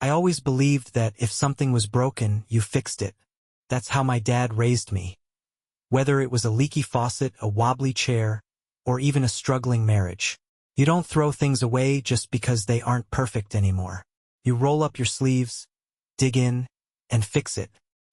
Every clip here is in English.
I always believed that if something was broken, you fixed it. That's how my dad raised me. Whether it was a leaky faucet, a wobbly chair, or even a struggling marriage. You don't throw things away just because they aren't perfect anymore. You roll up your sleeves, dig in, and fix it.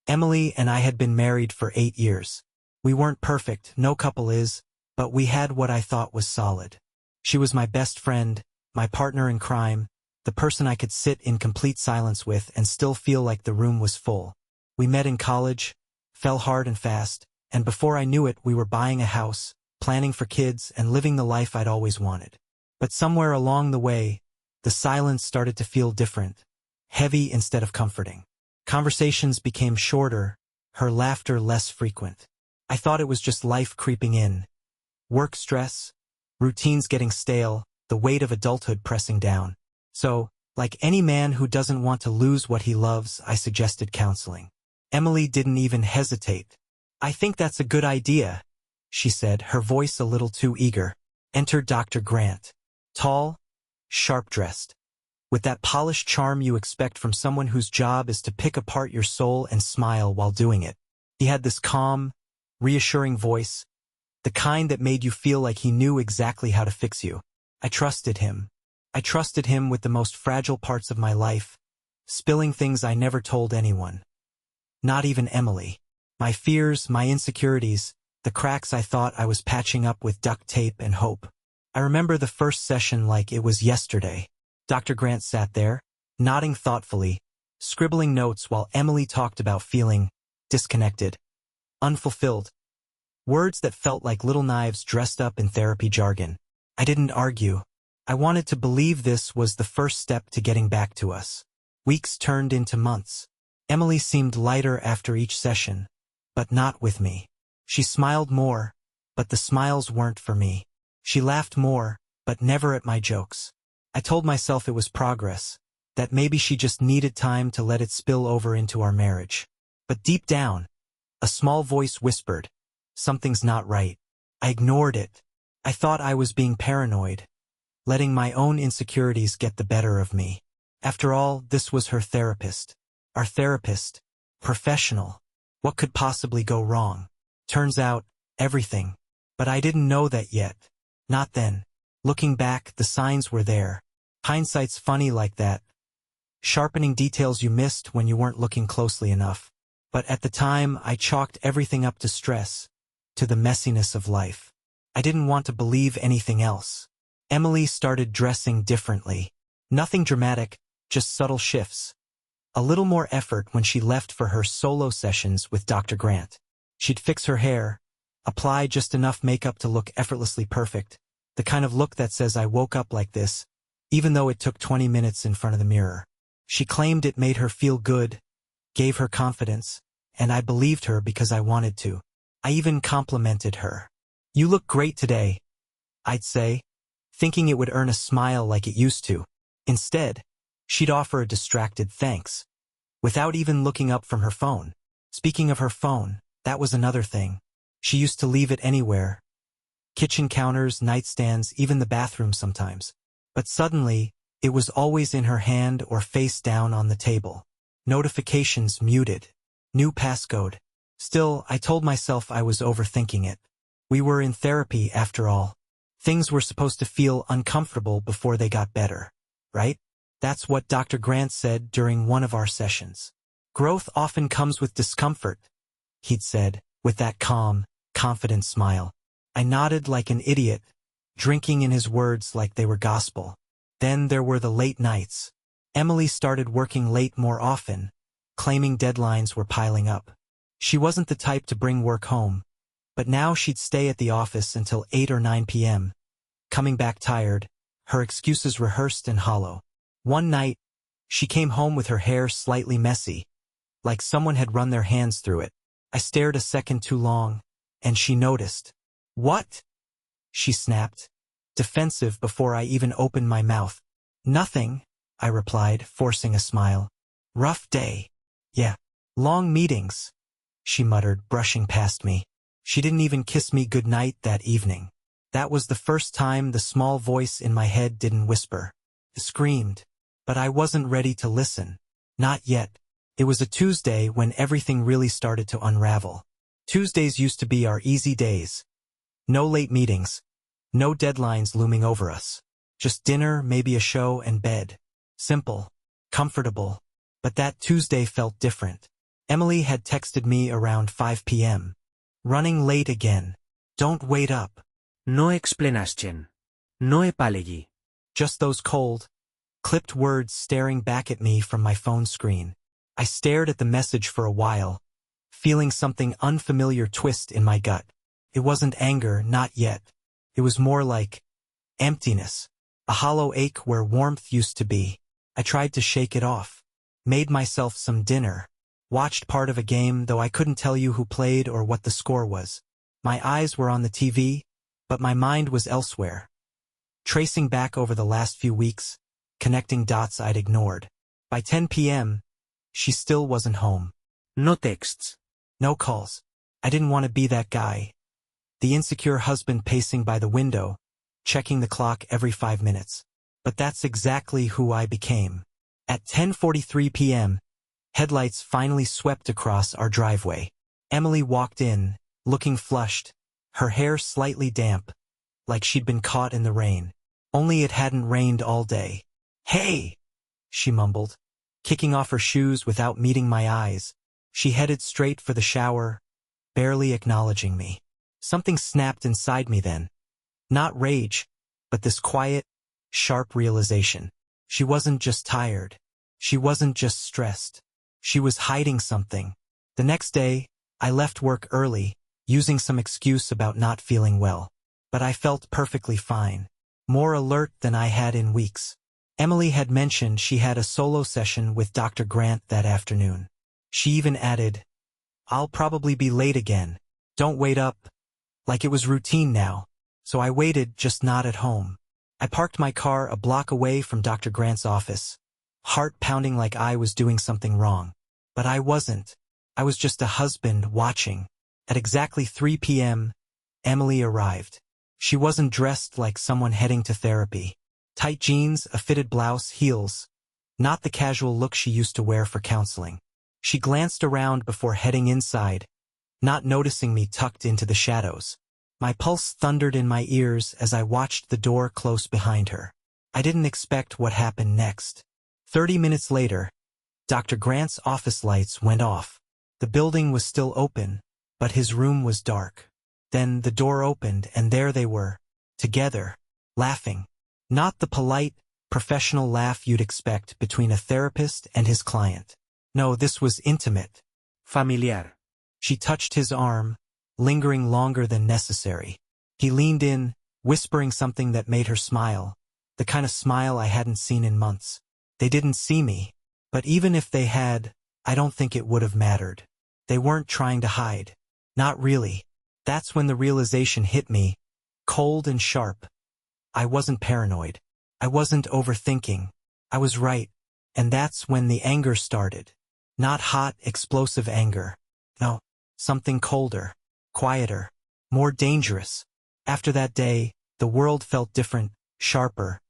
Emily and I had been married for 8 years. We weren't perfect, no couple is, but we had what I thought was solid. She was my best friend, my partner in crime, the person I could sit in complete silence with and still feel like the room was full. We met in college, fell hard and fast, and before I knew it we were buying a house, planning for kids, and living the life I'd always wanted. But somewhere along the way, the silence started to feel different, heavy instead of comforting. Conversations became shorter, her laughter less frequent. I thought it was just life creeping in. Work stress, routines getting stale, the weight of adulthood pressing down. So, like any man who doesn't want to lose what he loves, I suggested counseling. Emily didn't even hesitate. "I think that's a good idea," she said, her voice a little too eager. Enter Dr. Grant. Tall, sharp-dressed, with that polished charm you expect from someone whose job is to pick apart your soul and smile while doing it. He had this calm, reassuring voice, the kind that made you feel like he knew exactly how to fix you. I trusted him. I trusted him with the most fragile parts of my life, spilling things I never told anyone. Not even Emily. My fears, my insecurities, the cracks I thought I was patching up with duct tape and hope. I remember the first session like it was yesterday. Dr. Grant sat there, nodding thoughtfully, scribbling notes while Emily talked about feeling disconnected, unfulfilled. Words that felt like little knives dressed up in therapy jargon. I didn't argue. I wanted to believe this was the first step to getting back to us. Weeks turned into months. Emily seemed lighter after each session, but not with me. She smiled more, but the smiles weren't for me. She laughed more, but never at my jokes. I told myself it was progress, that maybe she just needed time to let it spill over into our marriage. But deep down, a small voice whispered, "Something's not right." I ignored it. I thought I was being paranoid, letting my own insecurities get the better of me. After all, this was her therapist. Our therapist. Professional. What could possibly go wrong? Turns out, everything. But I didn't know that yet. Not then. Looking back, the signs were there. Hindsight's funny like that. Sharpening details you missed when you weren't looking closely enough. But at the time, I chalked everything up to stress, to the messiness of life. I didn't want to believe anything else. Emily started dressing differently. Nothing dramatic, just subtle shifts. A little more effort when she left for her solo sessions with Dr. Grant. She'd fix her hair, apply just enough makeup to look effortlessly perfect, the kind of look that says I woke up like this, even though it took 20 minutes in front of the mirror. She claimed it made her feel good, gave her confidence, and I believed her because I wanted to. I even complimented her. "You look great today," I'd say, thinking it would earn a smile like it used to. Instead, she'd offer a distracted thanks, without even looking up from her phone. Speaking of her phone, that was another thing. She used to leave it anywhere. Kitchen counters, nightstands, even the bathroom sometimes. But suddenly, it was always in her hand or face down on the table. Notifications muted. New passcode. Still, I told myself I was overthinking it. We were in therapy after all. Things were supposed to feel uncomfortable before they got better, right? That's what Dr. Grant said during one of our sessions. "Growth often comes with discomfort," he'd said, with that calm, confident smile. I nodded like an idiot, drinking in his words like they were gospel. Then there were the late nights. Emily started working late more often, claiming deadlines were piling up. She wasn't the type to bring work home, but now she'd stay at the office until 8 or 9 p.m., coming back tired, her excuses rehearsed and hollow. One night, she came home with her hair slightly messy, like someone had run their hands through it. I stared a second too long, and she noticed. "What?" she snapped, defensive before I even opened my mouth. "Nothing," I replied, forcing a smile. "Rough day." "Yeah. Long meetings," she muttered, brushing past me. She didn't even kiss me goodnight that evening. That was the first time the small voice in my head didn't whisper. It screamed. But I wasn't ready to listen. Not yet. It was a Tuesday when everything really started to unravel. Tuesdays used to be our easy days. No late meetings. No deadlines looming over us. Just dinner, maybe a show, and bed. Simple. Comfortable. But that Tuesday felt different. Emily had texted me around 5 p.m. Running late again. Don't wait up. No explanaschen. No epalegi. Just those cold, clipped words staring back at me from my phone screen. I stared at the message for a while, feeling something unfamiliar twist in my gut. It wasn't anger, not yet. It was more like emptiness. A hollow ache where warmth used to be. I tried to shake it off. Made myself some dinner. Watched part of a game, though I couldn't tell you who played or what the score was. My eyes were on the TV, but my mind was elsewhere. Tracing back over the last few weeks, connecting dots I'd ignored. By 10 p.m., she still wasn't home. No texts. No calls. I didn't want to be that guy. The insecure husband pacing by the window, checking the clock every 5 minutes. But that's exactly who I became. At 10:43 p.m., headlights finally swept across our driveway. Emily walked in, looking flushed, her hair slightly damp, like she'd been caught in the rain. Only it hadn't rained all day. "Hey!" she mumbled. Kicking off her shoes without meeting my eyes, she headed straight for the shower, barely acknowledging me. Something snapped inside me then. Not rage, but this quiet, sharp realization. She wasn't just tired. She wasn't just stressed. She was hiding something. The next day, I left work early, using some excuse about not feeling well. But I felt perfectly fine. More alert than I had in weeks. Emily had mentioned she had a solo session with Dr. Grant that afternoon. She even added, "I'll probably be late again. Don't wait up." Like it was routine now. So I waited, just not at home. I parked my car a block away from Dr. Grant's office, heart pounding like I was doing something wrong. But I wasn't. I was just a husband watching. At exactly 3 p.m., Emily arrived. She wasn't dressed like someone heading to therapy. Tight jeans, a fitted blouse, heels. Not the casual look she used to wear for counseling. She glanced around before heading inside, not noticing me tucked into the shadows. My pulse thundered in my ears as I watched the door close behind her. I didn't expect what happened next. 30 minutes later, Dr. Grant's office lights went off. The building was still open, but his room was dark. Then the door opened and there they were, together, laughing. Not the polite, professional laugh you'd expect between a therapist and his client. No, this was intimate. Familiar. She touched his arm, lingering longer than necessary. He leaned in, whispering something that made her smile, the kind of smile I hadn't seen in months. They didn't see me, but even if they had, I don't think it would have mattered. They weren't trying to hide. Not really. That's when the realization hit me, cold and sharp. I wasn't paranoid. I wasn't overthinking. I was right. And that's when the anger started. Not hot, explosive anger. No, something colder, quieter, more dangerous. After that day, the world felt different, sharper.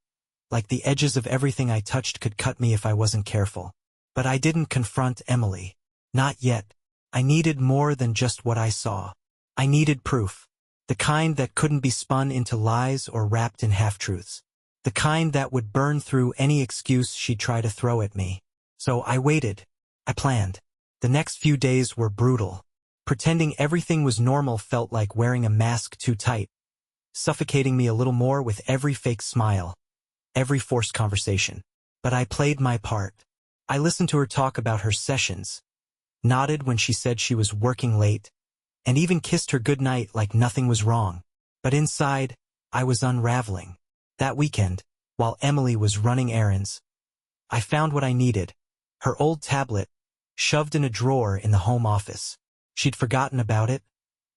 Like the edges of everything I touched could cut me if I wasn't careful. But I didn't confront Emily. Not yet. I needed more than just what I saw. I needed proof. The kind that couldn't be spun into lies or wrapped in half-truths. The kind that would burn through any excuse she'd try to throw at me. So I waited. I planned. The next few days were brutal. Pretending everything was normal felt like wearing a mask too tight, suffocating me a little more with every fake smile, every forced conversation. But I played my part. I listened to her talk about her sessions, nodded when she said she was working late, and even kissed her goodnight like nothing was wrong. But inside, I was unraveling. That weekend, while Emily was running errands, I found what I needed. Her old tablet, shoved in a drawer in the home office. She'd forgotten about it,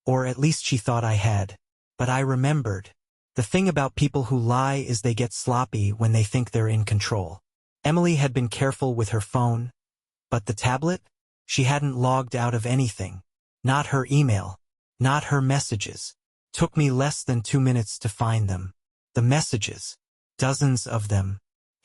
or at least she thought I had. But I remembered. The thing about people who lie is they get sloppy when they think they're in control. Emily had been careful with her phone, but the tablet? She hadn't logged out of anything. Not her email. Not her messages. Took me less than 2 minutes to find them. The messages. Dozens of them.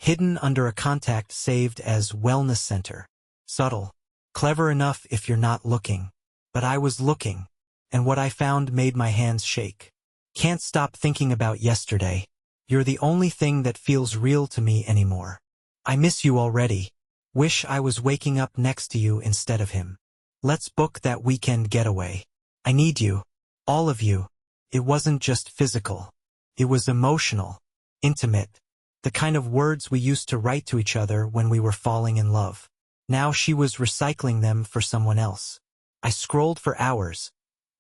hidden under a contact saved as wellness center. Subtle. Clever enough if you're not looking. But I was looking, and what I found made my hands shake. Can't stop thinking about yesterday. You're the only thing that feels real to me anymore. I miss you already. Wish I was waking up next to you instead of him. Let's book that weekend getaway. I need you. All of you. It wasn't just physical. It was emotional. Intimate. The kind of words we used to write to each other when we were falling in love. Now she was recycling them for someone else. I scrolled for hours,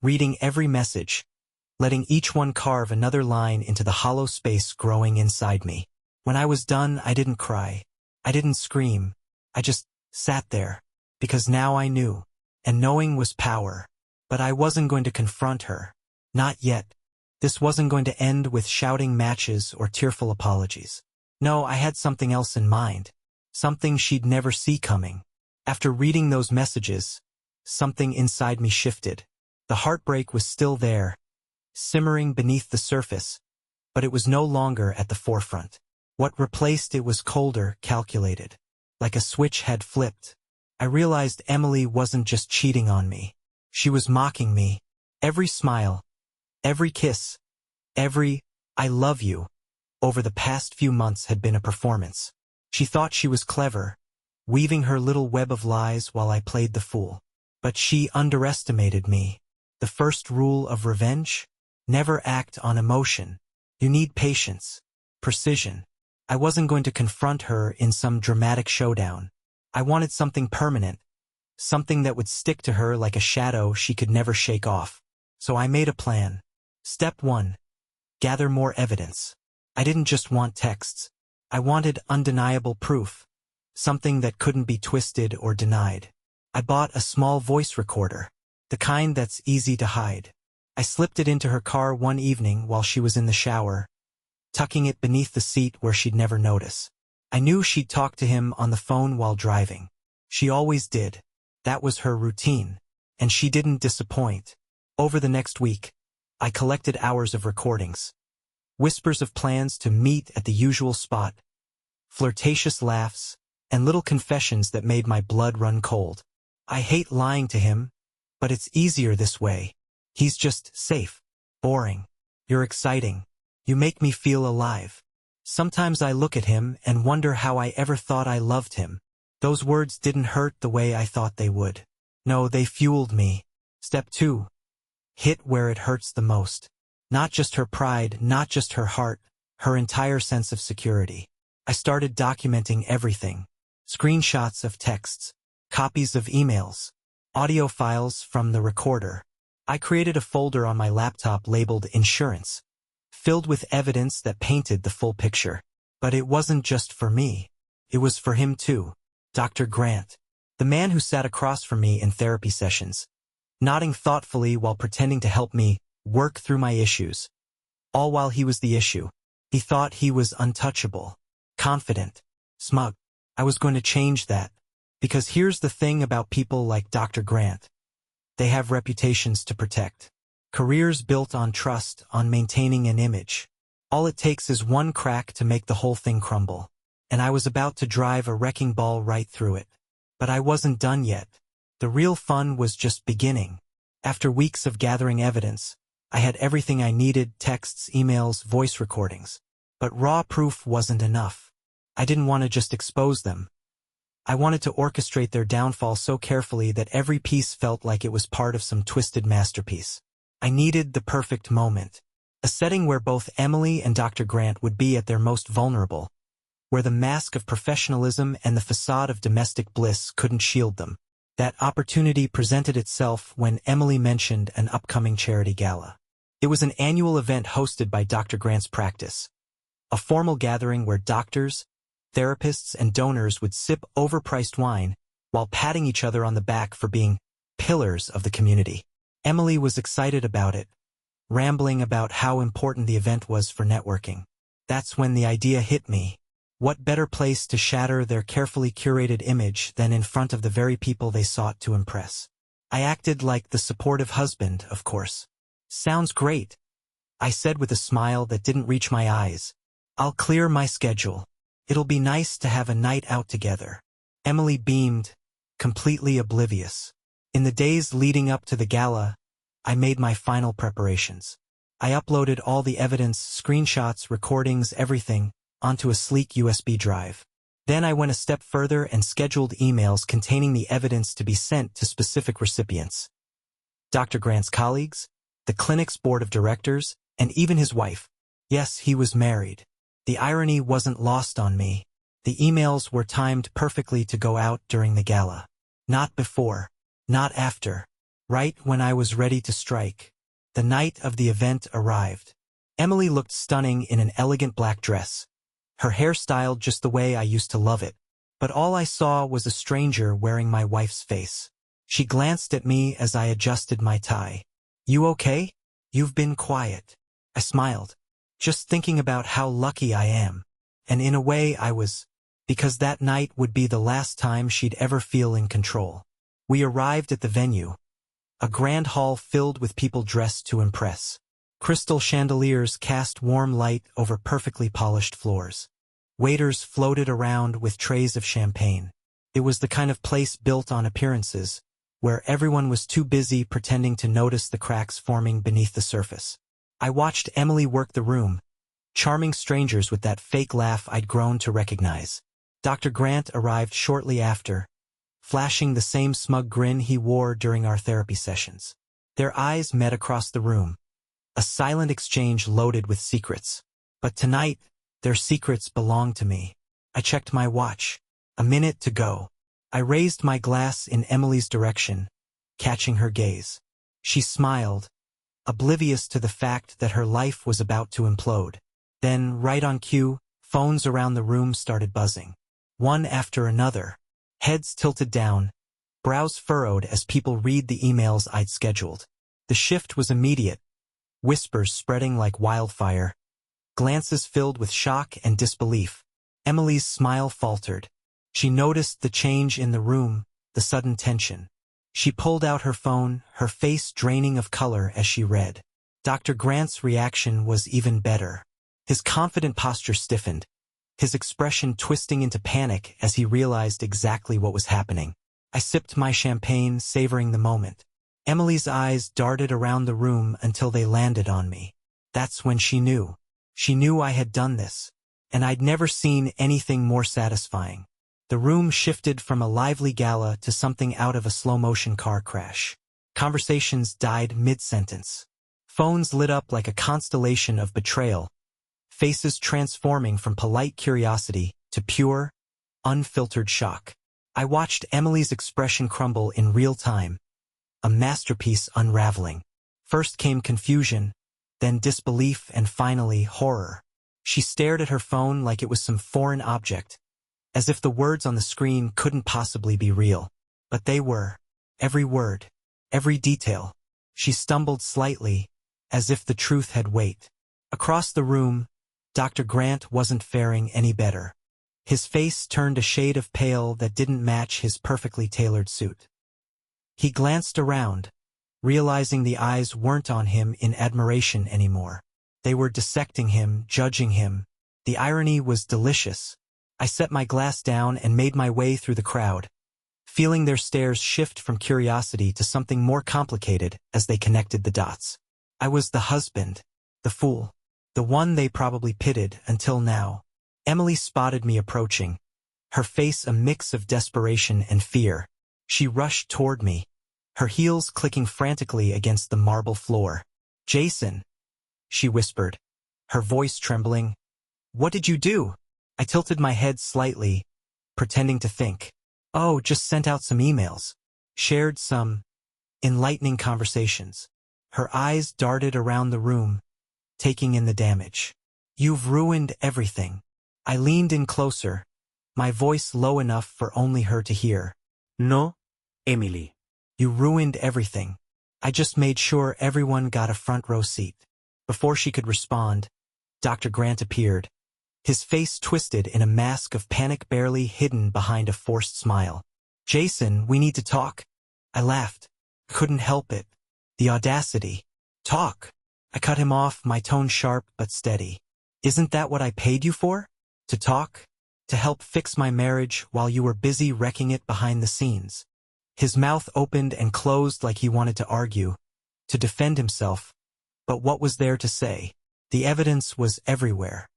reading every message, letting each one carve another line into the hollow space growing inside me. When I was done, I didn't cry. I didn't scream. I just sat there, because now I knew, and knowing was power. But I wasn't going to confront her. Not yet. This wasn't going to end with shouting matches or tearful apologies. No, I had something else in mind. Something she'd never see coming. After reading those messages, something inside me shifted. The heartbreak was still there, simmering beneath the surface, but it was no longer at the forefront. What replaced it was colder, calculated. Like a switch had flipped. I realized Emily wasn't just cheating on me. She was mocking me. Every smile, every kiss, every "I love you" over the past few months had been a performance. She thought she was clever, weaving her little web of lies while I played the fool. But she underestimated me. The first rule of revenge? Never act on emotion. You need patience, precision. I wasn't going to confront her in some dramatic showdown. I wanted something permanent, something that would stick to her like a shadow she could never shake off. So I made a plan. Step 1. Gather more evidence. I didn't just want texts. I wanted undeniable proof, something that couldn't be twisted or denied. I bought a small voice recorder, the kind that's easy to hide. I slipped it into her car one evening while she was in the shower, tucking it beneath the seat where she'd never notice. I knew she'd talk to him on the phone while driving. She always did. That was her routine, and she didn't disappoint. Over the next week, I collected hours of recordings. Whispers of plans to meet at the usual spot, flirtatious laughs, and little confessions that made my blood run cold. I hate lying to him, but it's easier this way. He's just safe, boring. You're exciting. You make me feel alive. Sometimes I look at him and wonder how I ever thought I loved him. Those words didn't hurt the way I thought they would. No, they fueled me. Step 2. Hit where it hurts the most. Not just her pride, not just her heart, her entire sense of security. I started documenting everything. Screenshots of texts, copies of emails, audio files from the recorder. I created a folder on my laptop labeled Insurance, filled with evidence that painted the full picture. But it wasn't just for me. It was for him too. Dr. Grant, the man who sat across from me in therapy sessions, nodding thoughtfully while pretending to help me work through my issues. All while he was the issue. He thought he was untouchable, confident, smug. I was going to change that. Because here's the thing about people like Dr. Grant. They have reputations to protect. Careers built on trust, on maintaining an image. All it takes is one crack to make the whole thing crumble. And I was about to drive a wrecking ball right through it. But I wasn't done yet. The real fun was just beginning. After weeks of gathering evidence, I had everything I needed: texts, emails, voice recordings. But raw proof wasn't enough. I didn't want to just expose them. I wanted to orchestrate their downfall so carefully that every piece felt like it was part of some twisted masterpiece. I needed the perfect moment. A setting where both Emily and Dr. Grant would be at their most vulnerable, where the mask of professionalism and the facade of domestic bliss couldn't shield them. That opportunity presented itself when Emily mentioned an upcoming charity gala. It was an annual event hosted by Dr. Grant's practice, a formal gathering where doctors, therapists, and donors would sip overpriced wine while patting each other on the back for being pillars of the community. Emily was excited about it, rambling about how important the event was for networking. That's when the idea hit me. What better place to shatter their carefully curated image than in front of the very people they sought to impress? I acted like the supportive husband, of course. Sounds great, I said with a smile that didn't reach my eyes. I'll clear my schedule. It'll be nice to have a night out together. Emily beamed, completely oblivious. In the days leading up to the gala, I made my final preparations. I uploaded all the evidence, screenshots, recordings, everything, onto a sleek USB drive. Then I went a step further and scheduled emails containing the evidence to be sent to specific recipients. Dr. Grant's colleagues, the clinic's board of directors, and even his wife. Yes, he was married. The irony wasn't lost on me. The emails were timed perfectly to go out during the gala. Not before. Not after. Right when I was ready to strike. The night of the event arrived. Emily looked stunning in an elegant black dress. Her hair styled just the way I used to love it. But all I saw was a stranger wearing my wife's face. She glanced at me as I adjusted my tie. "You okay? You've been quiet." I smiled, just thinking about how lucky I am. And in a way I was, because that night would be the last time she'd ever feel in control. We arrived at the venue. A grand hall filled with people dressed to impress. Crystal chandeliers cast warm light over perfectly polished floors. Waiters floated around with trays of champagne. It was the kind of place built on appearances, where everyone was too busy pretending to notice the cracks forming beneath the surface. I watched Emily work the room, charming strangers with that fake laugh I'd grown to recognize. Dr. Grant arrived shortly after, flashing the same smug grin he wore during our therapy sessions. Their eyes met across the room, a silent exchange loaded with secrets. But tonight, their secrets belonged to me. I checked my watch. A minute to go. I raised my glass in Emily's direction, catching her gaze. She smiled, oblivious to the fact that her life was about to implode. Then, right on cue, phones around the room started buzzing. One after another. Heads tilted down, brows furrowed as people read the emails I'd scheduled. The shift was immediate, whispers spreading like wildfire, glances filled with shock and disbelief. Emily's smile faltered. She noticed the change in the room, the sudden tension. She pulled out her phone, her face draining of color as she read. Dr. Grant's reaction was even better. His confident posture stiffened, his expression twisting into panic as he realized exactly what was happening. I sipped my champagne, savoring the moment. Emily's eyes darted around the room until they landed on me. That's when she knew. She knew I had done this, and I'd never seen anything more satisfying. The room shifted from a lively gala to something out of a slow-motion car crash. Conversations died mid-sentence. Phones lit up like a constellation of betrayal, faces transforming from polite curiosity to pure, unfiltered shock. I watched Emily's expression crumble in real time, a masterpiece unraveling. First came confusion, then disbelief, and finally horror. She stared at her phone like it was some foreign object, as if the words on the screen couldn't possibly be real. But they were. Every word, every detail. She stumbled slightly, as if the truth had weight. Across the room, Dr. Grant wasn't faring any better. His face turned a shade of pale that didn't match his perfectly tailored suit. He glanced around, realizing the eyes weren't on him in admiration anymore. They were dissecting him, judging him. The irony was delicious. I set my glass down and made my way through the crowd, feeling their stares shift from curiosity to something more complicated as they connected the dots. I was the husband, the fool, the one they probably pitied until now. Emily spotted me approaching, her face a mix of desperation and fear. She rushed toward me, her heels clicking frantically against the marble floor. "Jason," she whispered, her voice trembling. "What did you do?" I tilted my head slightly, pretending to think. "Oh, just sent out some emails. Shared some enlightening conversations." Her eyes darted around the room, taking in the damage. "You've ruined everything." I leaned in closer, my voice low enough for only her to hear. No, Emily. "You ruined everything. I just made sure everyone got a front row seat." Before she could respond, Dr. Grant appeared, his face twisted in a mask of panic barely hidden behind a forced smile. "Jason, we need to talk." I laughed. Couldn't help it. The audacity. "Talk." I cut him off, my tone sharp but steady. "Isn't that what I paid you for? To talk? To help fix my marriage while you were busy wrecking it behind the scenes. His mouth opened and closed like he wanted to argue, to defend himself, but what was there to say? The evidence was everywhere.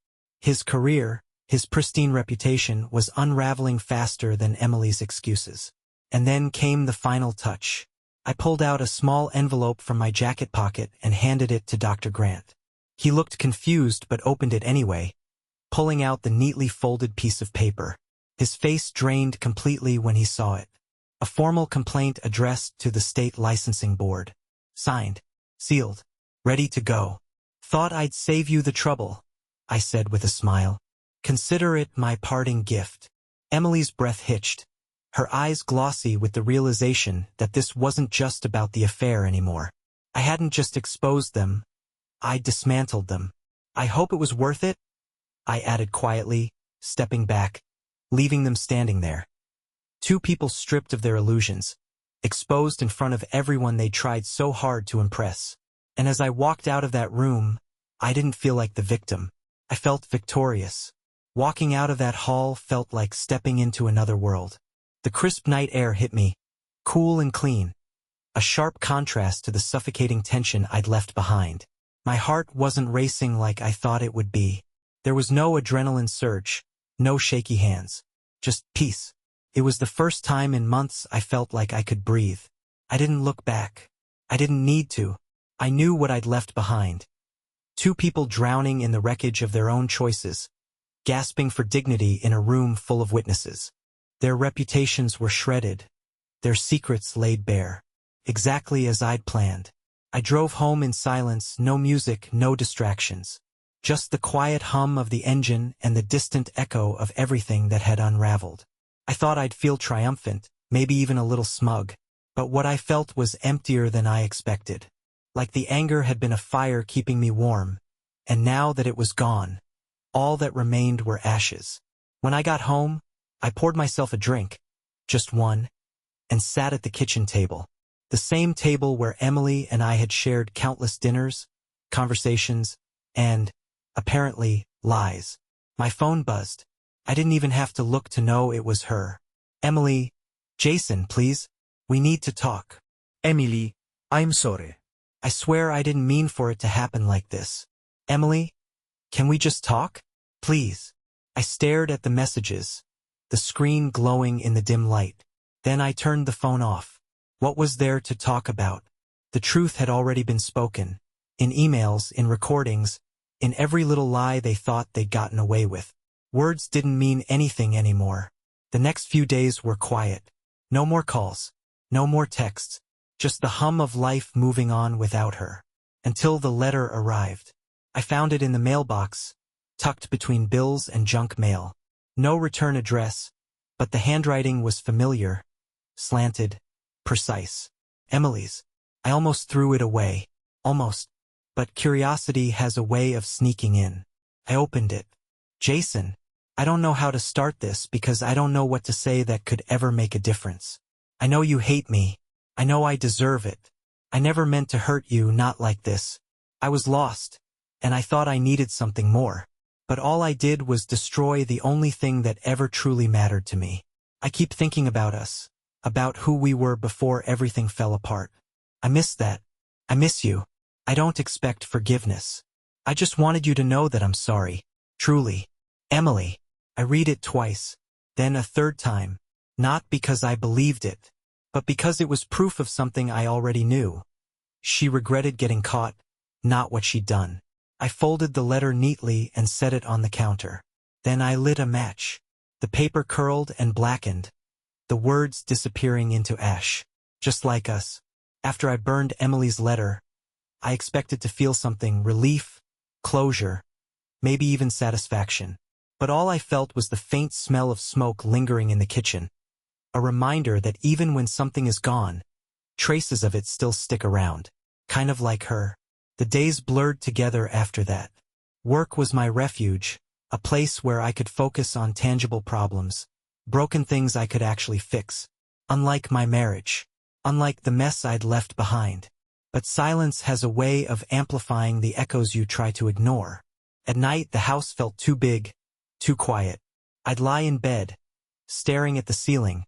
His career, his pristine reputation was unraveling faster than Emily's excuses. And then came the final touch. I pulled out a small envelope from my jacket pocket and handed it to Dr. Grant. He looked confused but opened it anyway, pulling out the neatly folded piece of paper. His face drained completely when he saw it. A formal complaint addressed to the state licensing board. Signed, sealed, ready to go. Thought I'd save you the trouble, I said with a smile. Consider it my parting gift. Emily's breath hitched, her eyes glossy with the realization that this wasn't just about the affair anymore. I hadn't just exposed them, I dismantled them. I hope it was worth it, I added quietly, stepping back, leaving them standing there. Two people stripped of their illusions, exposed in front of everyone they tried so hard to impress. And as I walked out of that room, I didn't feel like the victim. I felt victorious. Walking out of that hall felt like stepping into another world. The crisp night air hit me, cool and clean, a sharp contrast to the suffocating tension I'd left behind. My heart wasn't racing like I thought it would be. There was no adrenaline surge, no shaky hands, just peace. It was the first time in months I felt like I could breathe. I didn't look back. I didn't need to. I knew what I'd left behind. Two people drowning in the wreckage of their own choices, gasping for dignity in a room full of witnesses. Their reputations were shredded, their secrets laid bare, exactly as I'd planned. I drove home in silence, no music, no distractions. Just the quiet hum of the engine and the distant echo of everything that had unraveled. I thought I'd feel triumphant, maybe even a little smug, but what I felt was emptier than I expected. Like the anger had been a fire keeping me warm, and now that it was gone, all that remained were ashes. When I got home, I poured myself a drink, just one, and sat at the kitchen table. The same table where Emily and I had shared countless dinners, conversations, and, apparently, lies. My phone buzzed. I didn't even have to look to know it was her. Emily, Jason, please. We need to talk. Emily, I'm sorry. I swear I didn't mean for it to happen like this. Emily, can we just talk? Please. I stared at the messages, the screen glowing in the dim light. Then I turned the phone off. What was there to talk about? The truth had already been spoken. In emails, in recordings, in every little lie they thought they'd gotten away with. Words didn't mean anything anymore. The next few days were quiet. No more calls. No more texts. Just the hum of life moving on without her. Until the letter arrived. I found it in the mailbox, tucked between bills and junk mail. No return address, but the handwriting was familiar, slanted, precise. Emily's. I almost threw it away. Almost. But curiosity has a way of sneaking in. I opened it. Jason, I don't know how to start this because I don't know what to say that could ever make a difference. I know you hate me. I know I deserve it. I never meant to hurt you, not like this. I was lost, and I thought I needed something more. But all I did was destroy the only thing that ever truly mattered to me. I keep thinking about us, about who we were before everything fell apart. I miss that. I miss you. I don't expect forgiveness. I just wanted you to know that I'm sorry. Truly. Emily. I read it twice, then a third time, not because I believed it, but because it was proof of something I already knew. She regretted getting caught, not what she'd done. I folded the letter neatly and set it on the counter. Then I lit a match. The paper curled and blackened, the words disappearing into ash. Just like us. After I burned Emily's letter, I expected to feel something, relief, closure, maybe even satisfaction. But all I felt was the faint smell of smoke lingering in the kitchen. A reminder that even when something is gone, traces of it still stick around. Kind of like her. The days blurred together after that. Work was my refuge, a place where I could focus on tangible problems, broken things I could actually fix. Unlike my marriage. Unlike the mess I'd left behind. But silence has a way of amplifying the echoes you try to ignore. At night the house felt too big, too quiet. I'd lie in bed, staring at the ceiling,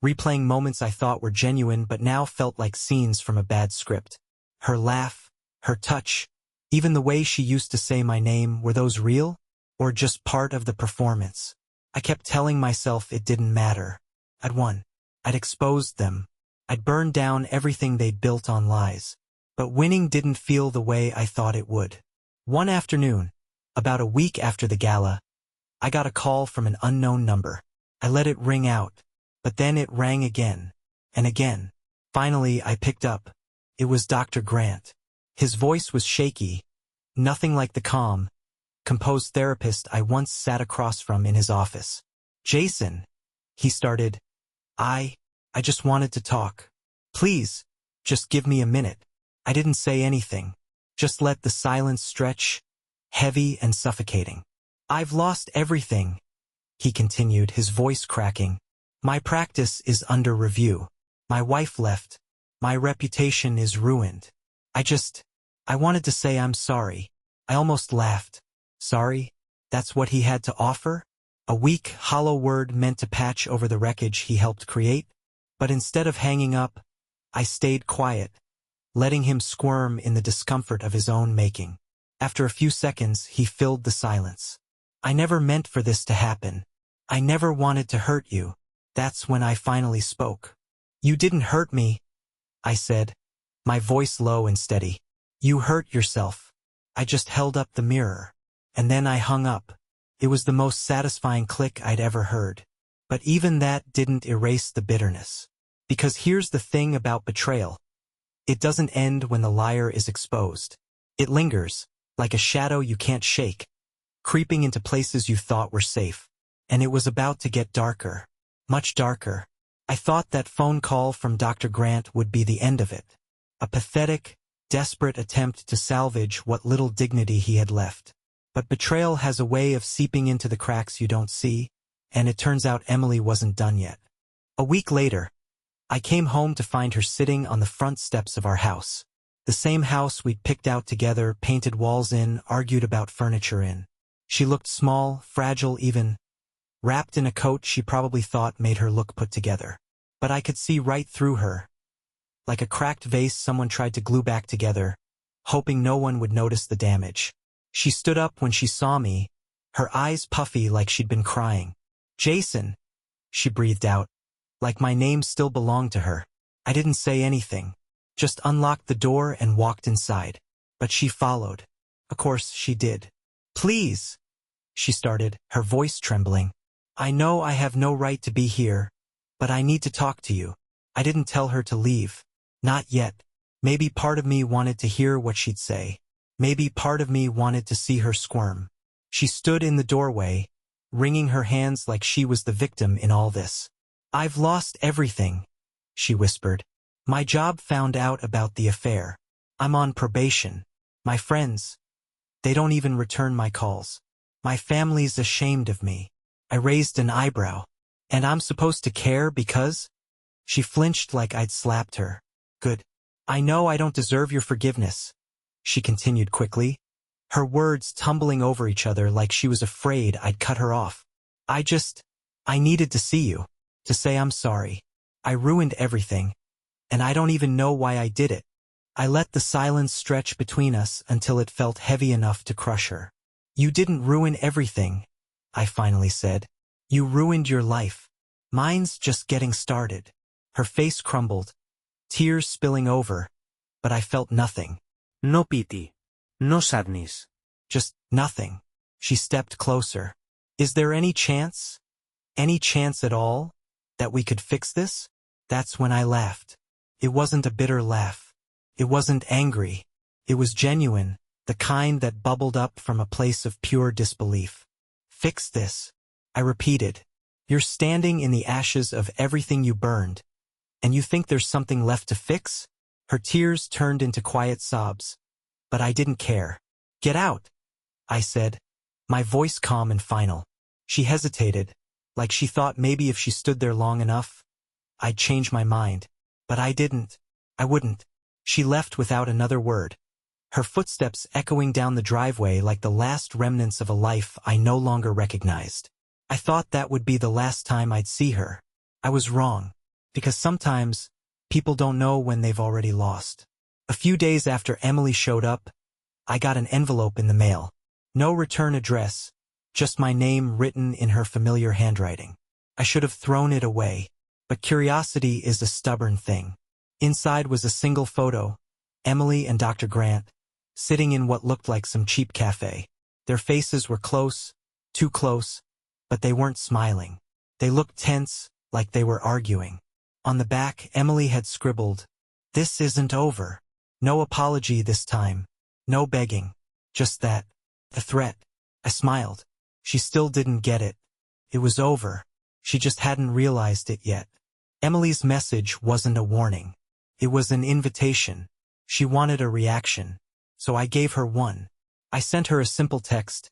replaying moments I thought were genuine but now felt like scenes from a bad script. Her laugh, her touch, even the way she used to say my name, were those real? Or just part of the performance? I kept telling myself it didn't matter. I'd won. I'd exposed them. I'd burned down everything they'd built on lies. But winning didn't feel the way I thought it would. One afternoon, about a week after the gala, I got a call from an unknown number. I let it ring out, but then it rang again, and again. Finally, I picked up. It was Dr. Grant. His voice was shaky, nothing like the calm, composed therapist I once sat across from in his office. "Jason," he started, I just wanted to talk. Please, just give me a minute." I didn't say anything, just let the silence stretch, heavy and suffocating. "I've lost everything," he continued, his voice cracking. "My practice is under review. My wife left. My reputation is ruined. I wanted to say I'm sorry." I almost laughed. Sorry? That's what he had to offer? A weak, hollow word meant to patch over the wreckage he helped create? But instead of hanging up, I stayed quiet, letting him squirm in the discomfort of his own making. After a few seconds, he filled the silence. "I never meant for this to happen. I never wanted to hurt you." That's when I finally spoke. "You didn't hurt me," I said, my voice low and steady. "You hurt yourself. I just held up the mirror." And then I hung up. It was the most satisfying click I'd ever heard. But even that didn't erase the bitterness. Because here's the thing about betrayal. It doesn't end when the liar is exposed. It lingers, like a shadow you can't shake, creeping into places you thought were safe. And it was about to get darker. Much darker. I thought that phone call from Dr. Grant would be the end of it. A pathetic, desperate attempt to salvage what little dignity he had left. But betrayal has a way of seeping into the cracks you don't see, and it turns out Emily wasn't done yet. A week later, I came home to find her sitting on the front steps of our house. The same house we'd picked out together, painted walls in, argued about furniture in. She looked small, fragile even, wrapped in a coat she probably thought made her look put together. But I could see right through her. Like a cracked vase someone tried to glue back together, hoping no one would notice the damage. She stood up when she saw me, her eyes puffy like she'd been crying. "Jason," she breathed out, like my name still belonged to her. I didn't say anything, just unlocked the door and walked inside. But she followed. Of course she did. "Please," she started, her voice trembling. "I know I have no right to be here, but I need to talk to you." I didn't tell her to leave. Not yet. Maybe part of me wanted to hear what she'd say. Maybe part of me wanted to see her squirm. She stood in the doorway, wringing her hands like she was the victim in all this. "I've lost everything," she whispered. "My job found out about the affair. I'm on probation. My friends, they don't even return my calls. My family's ashamed of me." I raised an eyebrow. "And I'm supposed to care because?" She flinched like I'd slapped her. "Good. I know I don't deserve your forgiveness," she continued quickly, her words tumbling over each other like she was afraid I'd cut her off. I needed to see you, to say I'm sorry. I ruined everything, and I don't even know why I did it." I let the silence stretch between us until it felt heavy enough to crush her. "You didn't ruin everything," I finally said. "You ruined your life. Mine's just getting started." Her face crumbled, tears spilling over, but I felt nothing. No pity. No sadness. Just nothing. She stepped closer. "Is there any chance at all, that we could fix this?" That's when I laughed. It wasn't a bitter laugh. It wasn't angry. It was genuine, the kind that bubbled up from a place of pure disbelief. "Fix this," I repeated. "You're standing in the ashes of everything you burned, and you think there's something left to fix?" Her tears turned into quiet sobs, but I didn't care. "Get out," I said, my voice calm and final. She hesitated, like she thought maybe if she stood there long enough, I'd change my mind. But I didn't. I wouldn't. She left without another word, her footsteps echoing down the driveway like the last remnants of a life I no longer recognized. I thought that would be the last time I'd see her. I was wrong. Because sometimes, people don't know when they've already lost. A few days after Emily showed up, I got an envelope in the mail. No return address, just my name written in her familiar handwriting. I should have thrown it away, but curiosity is a stubborn thing. Inside was a single photo, Emily and Dr. Grant, sitting in what looked like some cheap cafe. Their faces were close, too close, but they weren't smiling. They looked tense, like they were arguing. On the back, Emily had scribbled, "This isn't over." No apology this time. No begging. Just that. The threat. I smiled. She still didn't get it. It was over. She just hadn't realized it yet. Emily's message wasn't a warning. It was an invitation. She wanted a reaction. So I gave her one. I sent her a simple text.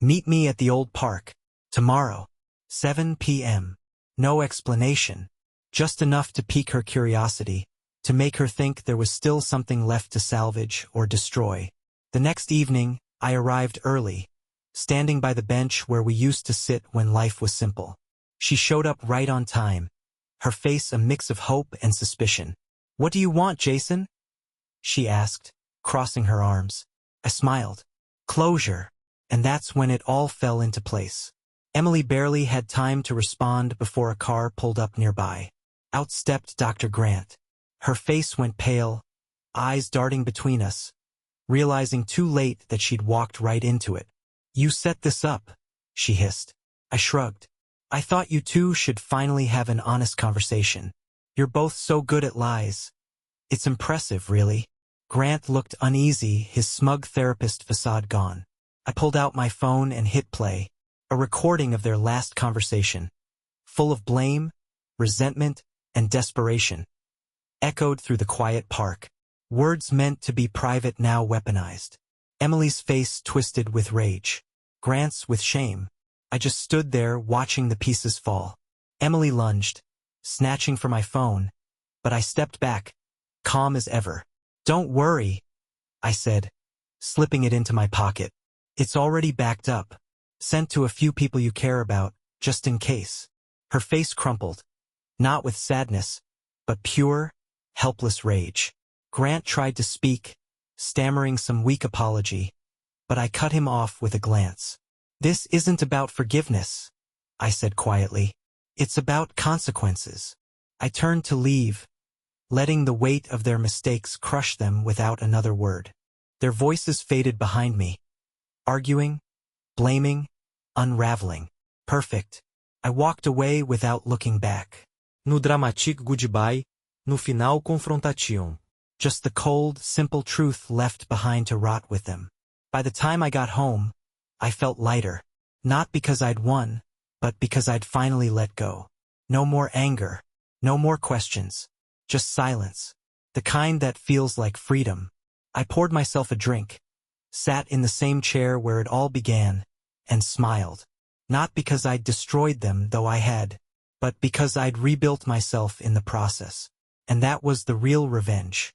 "Meet me at the old park. Tomorrow. 7 p.m. No explanation. Just enough to pique her curiosity, to make her think there was still something left to salvage or destroy. The next evening, I arrived early, standing by the bench where we used to sit when life was simple. She showed up right on time, her face a mix of hope and suspicion. "What do you want, Jason?" she asked, crossing her arms. I smiled. Closure. And that's when it all fell into place. Emily barely had time to respond before a car pulled up nearby. Out stepped Dr. Grant. Her face went pale, eyes darting between us, realizing too late that she'd walked right into it. "You set this up," she hissed. I shrugged. "I thought you two should finally have an honest conversation. You're both so good at lies. It's impressive, really." Grant looked uneasy, his smug therapist facade gone. I pulled out my phone and hit play, a recording of their last conversation, full of blame, resentment, and desperation, echoed through the quiet park. Words meant to be private now weaponized. Emily's face twisted with rage. Grant's with shame. I just stood there watching the pieces fall. Emily lunged, snatching for my phone, but I stepped back, calm as ever. "Don't worry," I said, slipping it into my pocket. "It's already backed up. Sent to a few people you care about, just in case." Her face crumpled, not with sadness, but pure, helpless rage. Grant tried to speak, stammering some weak apology, but I cut him off with a glance. "This isn't about forgiveness," I said quietly. "It's about consequences." I turned to leave, letting the weight of their mistakes crush them without another word. Their voices faded behind me, arguing, blaming, unraveling. Perfect. I walked away without looking back. No dramatic goodbye, no final confrontation. Just the cold, simple truth left behind to rot with them. By the time I got home, I felt lighter. Not because I'd won, but because I'd finally let go. No more anger. No more questions. Just silence. The kind that feels like freedom. I poured myself a drink, sat in the same chair where it all began, and smiled. Not because I'd destroyed them, though I had, but because I'd rebuilt myself in the process. And that was the real revenge.